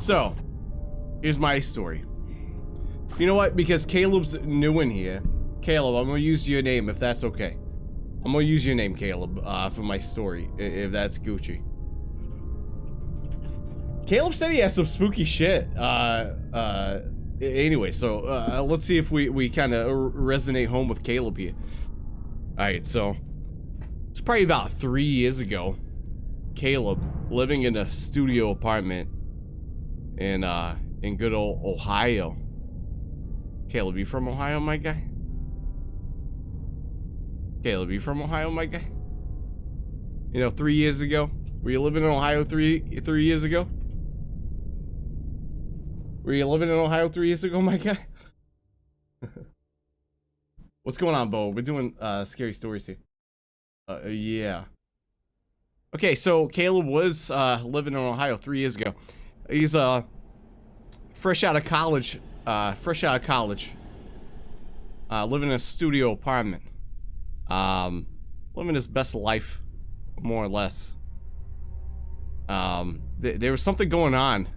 So, here's my story. You know what? Because Caleb's new in here. Caleb, I'm gonna use your name if that's okay. I'm gonna use your name, Caleb, for my story, if that's Gucci. Caleb said he has some spooky shit. Anyway, so let's see if we kind of resonate home with Caleb here. Alright, so it's probably about 3 years ago. Caleb, living in a studio apartment in good old Ohio. Caleb, you from Ohio, my guy? Caleb, you from Ohio, my guy? You know, 3 years ago? Were you living in Ohio three years ago? Were you living in Ohio 3 years ago, my guy? What's going on, Bo? We're doing scary stories here. Yeah. Okay, so Caleb was living in Ohio 3 years ago. He's fresh out of college. Living in a studio apartment. Living his best life, more or less. There was something going on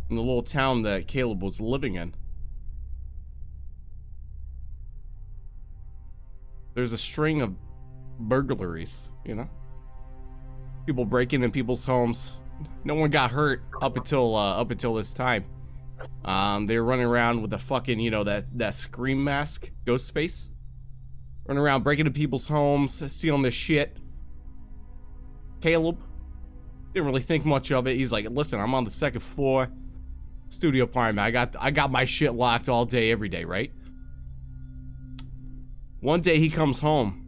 in the little town that Caleb was living in. There's a string of burglaries, you know? People breaking in people's homes. No one got hurt up until this time. They were running around with the fucking, you know, that scream mask, ghost face. Running around breaking into people's homes, stealing their shit. Caleb didn't really think much of it. He's like, listen, I'm on the second floor. Studio apartment. I got my shit locked all day, every day, right? One day he comes home.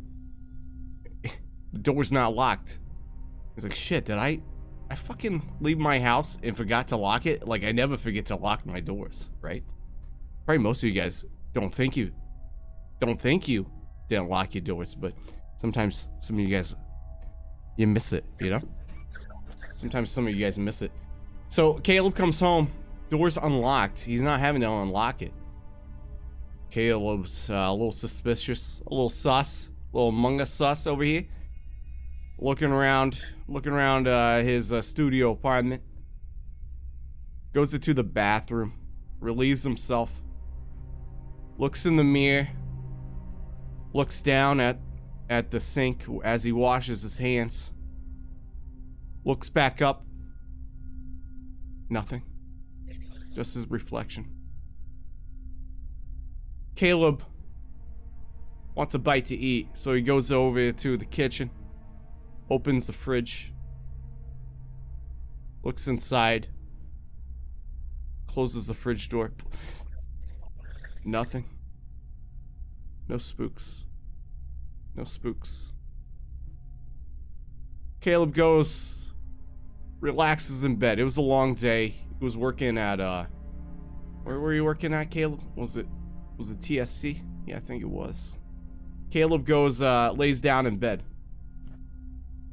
The door's not locked. He's like, shit, did I fucking leave my house and forgot to lock it? Like, I never forget to lock my doors, right? Probably most of you guys don't think you didn't lock your doors, but sometimes some of you guys, you miss it, you know? Sometimes some of you guys miss it. So Caleb comes home, door's unlocked. He's not having to unlock it. Caleb's a little suspicious, a little sus, a little Among Us sus over here. Looking around his studio apartment. Goes into the bathroom, relieves himself. Looks in the mirror. Looks down at the sink as he washes his hands. Looks back up. Nothing. Just his reflection. Caleb wants a bite to eat, so he goes over to the kitchen. Opens the fridge. Looks inside. Closes the fridge door. Nothing. No spooks. No spooks. Caleb goes, relaxes in bed. It was a long day. He was working at where were you working at, Caleb? Was it TSC? Yeah, I think it was. Caleb goes, lays down in bed.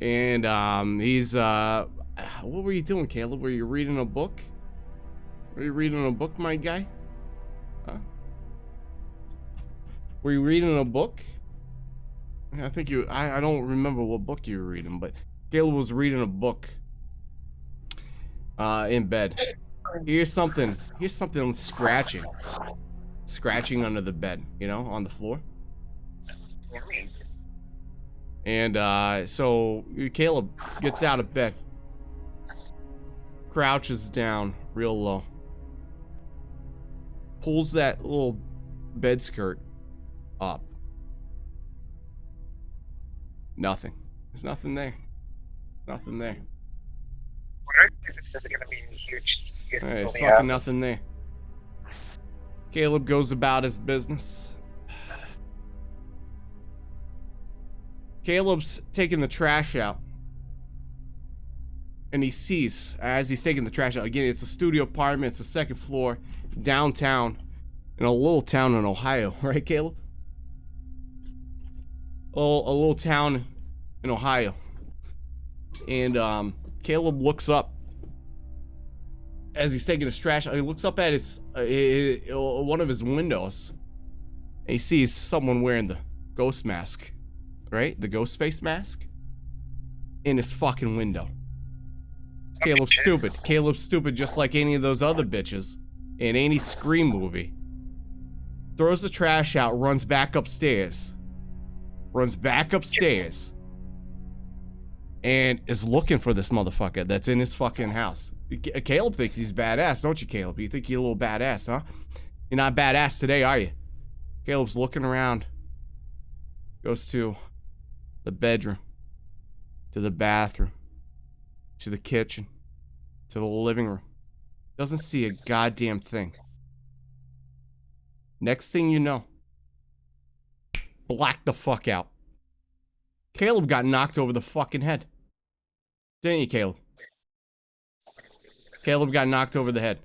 And he's what were you doing, Caleb? Were you reading a book? Were you reading a book, my guy? Huh? Were you reading a book? I think you I don't remember what book you were reading, but Caleb was reading a book in bed. Here's something scratching under the bed, you know, on the floor. And so Caleb gets out of bed, crouches down real low, pulls that little bed skirt up. Nothing. There's nothing there. Nothing there. Wonder if this is gonna be a huge. There's fucking nothing there. Caleb goes about his business. Caleb's taking the trash out. And he sees, as he's taking the trash out, again, it's a studio apartment, it's the second floor, downtown, in a little town in Ohio, right, Caleb? A little town in Ohio. And Caleb looks up as he's taking his trash out. He looks up at his one of his windows, and he sees someone wearing the ghost mask, right? The ghost face mask in his fucking window. Caleb's stupid. Caleb's stupid just like any of those other bitches in any Scream movie. Throws the trash out, runs back upstairs. And is looking for this motherfucker that's in his fucking house. Caleb thinks he's badass, don't you, Caleb? You think you're a little badass, huh? You're not badass today, are you? Caleb's looking around. Goes to the bedroom, to the bathroom, to the kitchen, to the living room. Doesn't see a goddamn thing. Next thing you know, blacked the fuck out. Caleb got knocked over the fucking head. Didn't you, Caleb? Caleb got knocked over the head.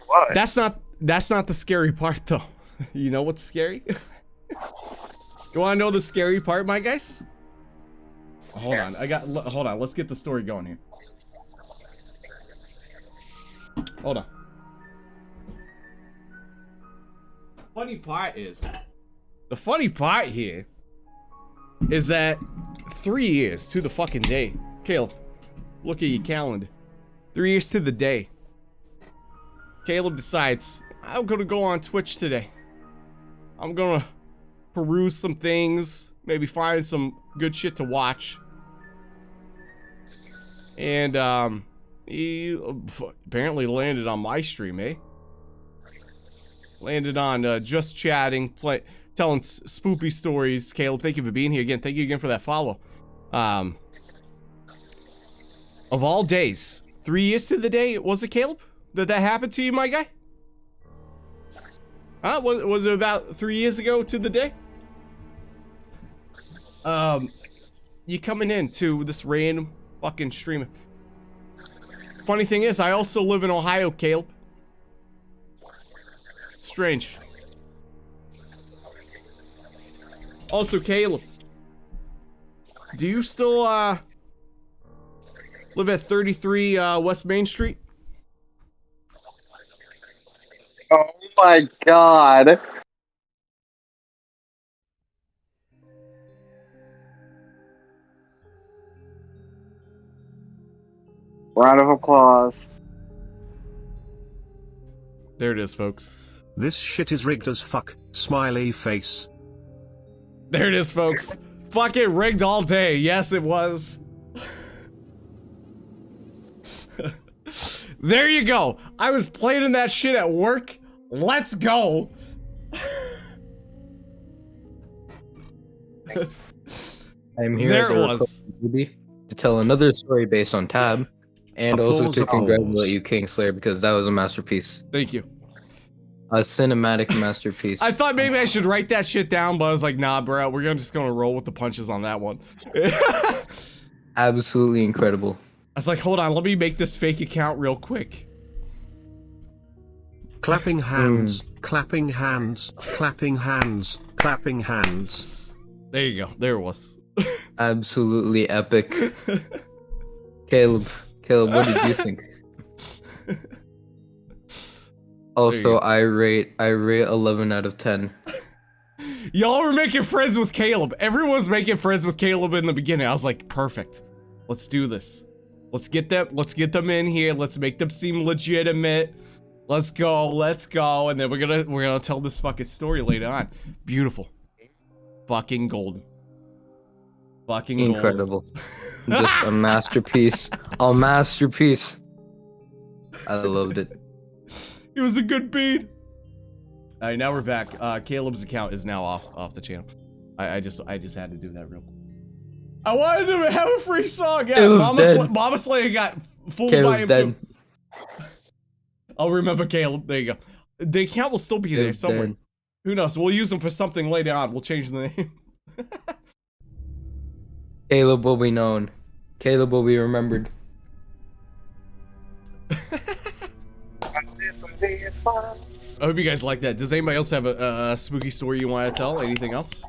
What? That's not the scary part, though. You know what's scary? You want to know the scary part, my guys? Hold on, hold on. Let's get the story going here. Hold on. The funny part here is that 3 years to the fucking day. Caleb, look at your calendar. 3 years to the day. Caleb decides, I'm gonna go on Twitch today. I'm gonna peruse some things, maybe find some good shit to watch. And he apparently landed on my stream, eh? Landed on just chatting, telling spoopy stories. Caleb, thank you for being here again. Thank you again for that follow. Of all days, 3 years to the day, was it, Caleb? Did that happen to you, my guy? Huh? Was it about 3 years ago to the day? You coming in to this random fucking stream. Funny thing is, I also live in Ohio, Caleb. Strange. Also, Caleb, do you still live at 33 West Main Street? Oh my god. Round of applause. There it is, folks. This shit is rigged as fuck, smiley face. There it is, folks. Fucking rigged all day. Yes, it was. There you go. I was playing that shit at work. Let's go. I'm here There as it a was. to tell another story based on Tab, and also to Applause. congratulate you, Kingslayer, because that was a masterpiece. Thank you. A cinematic masterpiece. I thought maybe I should write that shit down, but I was like, nah, bro, we're just gonna roll with the punches on that one. I Absolutely incredible. was like, hold on, let me make this fake account real quick. Clapping hands, clapping hands, clapping hands, clapping hands. There you go. There it was. Absolutely epic. Caleb, what did you think? Also, I rate 11 out of 10. Y'all were making friends with Caleb. Everyone was making friends with Caleb in the beginning. I was like, perfect. Let's do this. Let's get them in here. Let's make them seem legitimate. Let's go. And then we're gonna tell this fucking story later on. Beautiful. Fucking golden. Fucking golden. Incredible. Just a masterpiece. A masterpiece. I loved it. It was a good beat. All right, now we're back. Caleb's account is now off the channel. I just had to do that real quick. I wanted to have a free song. Yeah, Mama Slayer got fooled by him Caleb's too. I'll remember Caleb. There you go. The account will still be there Caleb's somewhere. dead. Who knows? We'll use them for something later on. We'll change the name. Caleb will be known. Caleb will be remembered. I hope you guys like that. Does anybody else have a spooky story you want to tell? Anything else?